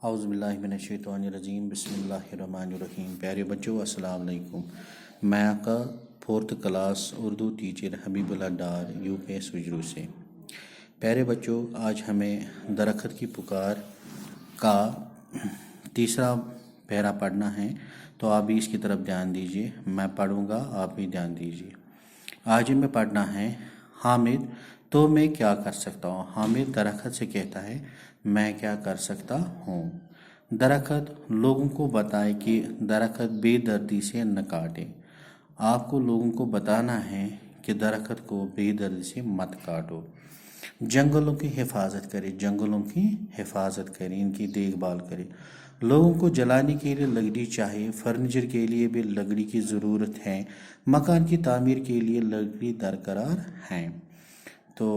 اعوذ باللہ من الشیطان الرجیم بسم اللہ الرحمن الرحیم۔ پیارے بچوں السلام علیکم۔ میں آپ کا 4th کلاس اردو ٹیچر حبیب اللہ ڈار UPS سجرو سے۔ پیارے بچوں آج ہمیں درخت کی پکار کا تیسرا پیرا پڑھنا ہے، تو آپ بھی اس کی طرف دھیان دیجیے۔ میں پڑھوں گا، آپ بھی دھیان دیجیے۔ آج ہمیں پڑھنا ہے حامد تو میں کیا کر سکتا ہوں۔ حامد درخت سے کہتا ہے میں کیا کر سکتا ہوں۔ درخت لوگوں کو بتائے کہ درخت بے دردی سے نہ کاٹے۔ آپ کو لوگوں کو بتانا ہے کہ درخت کو بے دردی سے مت کاٹو۔ جنگلوں کی حفاظت کرے، جنگلوں کی حفاظت کرے، ان کی دیکھ بھال کرے۔ لوگوں کو جلانے کے لیے لکڑی چاہیے، فرنیچر کے لیے بھی لکڑی کی ضرورت ہے، مکان کی تعمیر کے لیے لکڑی درکار ہے۔ تو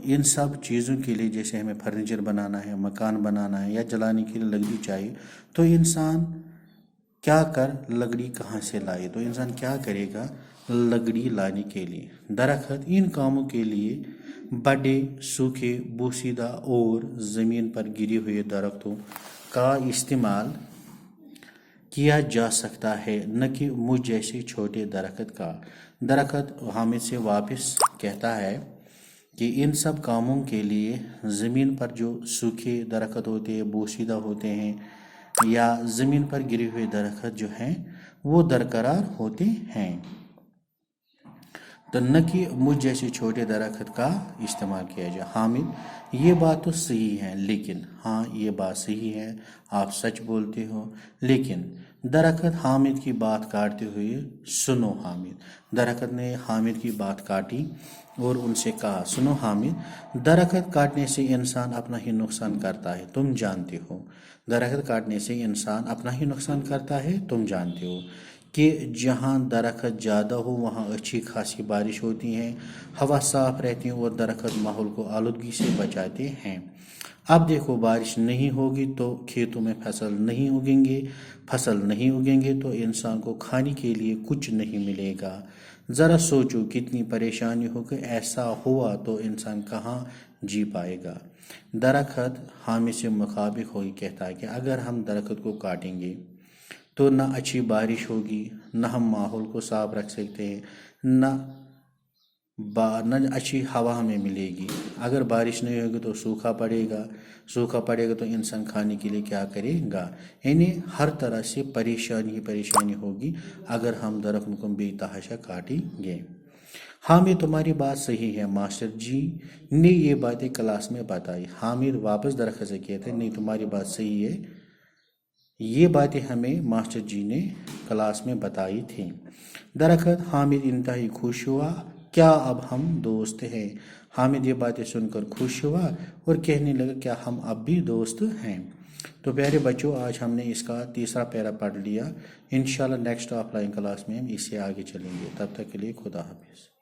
ان سب چیزوں کے لیے، جیسے ہمیں فرنیچر بنانا ہے، مکان بنانا ہے یا جلانے کے لیے لکڑی چاہیے، تو انسان کیا لکڑی کہاں سے لائے؟ تو انسان کیا کرے گا لکڑی لانے کے لیے؟ درخت ان کاموں کے لیے بڑے سوکھے بوسیدہ اور زمین پر گرے ہوئے درختوں کا استعمال کیا جا سکتا ہے، نہ کہ مجھ جیسے چھوٹے درخت کا۔ درخت حامد سے واپس کہتا ہے کہ ان سب کاموں کے لیے زمین پر جو سوکھے درخت ہوتے ہیں، بوسیدہ ہوتے ہیں، یا زمین پر گرے ہوئے درخت جو ہیں وہ درکرار ہوتے ہیں، تو نہ کہ مجھ جیسے چھوٹے درخت کا استعمال کیا جائے۔ حامد یہ بات تو صحیح ہے، لیکن ہاں یہ بات صحیح ہے، آپ سچ بولتے ہو، لیکن درخت حامد کی بات کاٹتے ہوئے سنو۔ حامد درخت نے حامد کی بات کاٹی اور ان سے کہا سنو حامد، درخت کاٹنے سے انسان اپنا ہی نقصان کرتا ہے، تم جانتے ہو۔ درخت کاٹنے سے انسان اپنا ہی نقصان کرتا ہے، تم جانتے ہو کہ جہاں درخت زیادہ ہو وہاں اچھی خاصی بارش ہوتی ہے، ہوا صاف رہتی ہے اور درخت ماحول کو آلودگی سے بچاتے ہیں۔ اب دیکھو بارش نہیں ہوگی تو کھیتوں میں فصل نہیں اگیں گے تو انسان کو کھانے کے لیے کچھ نہیں ملے گا۔ ذرا سوچو کتنی پریشانی ہوگی، ایسا ہوا تو انسان کہاں جی پائے گا۔ درخت حامد سے مطابق ہوئی کہتا ہے کہ اگر ہم درخت کو کاٹیں گے تو نہ اچھی بارش ہوگی، نہ ہم ماحول کو صاف رکھ سکتے ہیں، نہ اچھی ہوا ہمیں ملے گی۔ اگر بارش نہیں ہوگی تو سوکھا پڑے گا تو انسان کھانے کے لیے کیا کرے گا؟ یعنی ہر طرح سے پریشانی ہوگی اگر ہم درخت کو بے تحاشا کاٹیں گے۔ حامد تمہاری بات صحیح ہے، ماسٹر جی نے یہ باتیں کلاس میں بتائی۔ حامد واپس درخت سے کہتے ہیں نہیں تمہاری بات صحیح ہے، یہ باتیں ہمیں ماسٹر جی نے کلاس میں بتائی تھیں۔ درخت حامد انتہائی خوش ہوا، کیا اب ہم دوست ہیں؟ حامد یہ باتیں سن کر خوش ہوا اور کہنے لگا کیا ہم اب بھی دوست ہیں؟ تو پیارے بچوں آج ہم نے اس کا تیسرا پیرا پڑھ لیا۔ انشاءاللہ نیکسٹ آف لائن کلاس میں ہم اس سے آگے چلیں گے۔ تب تک کے لیے خدا حافظ۔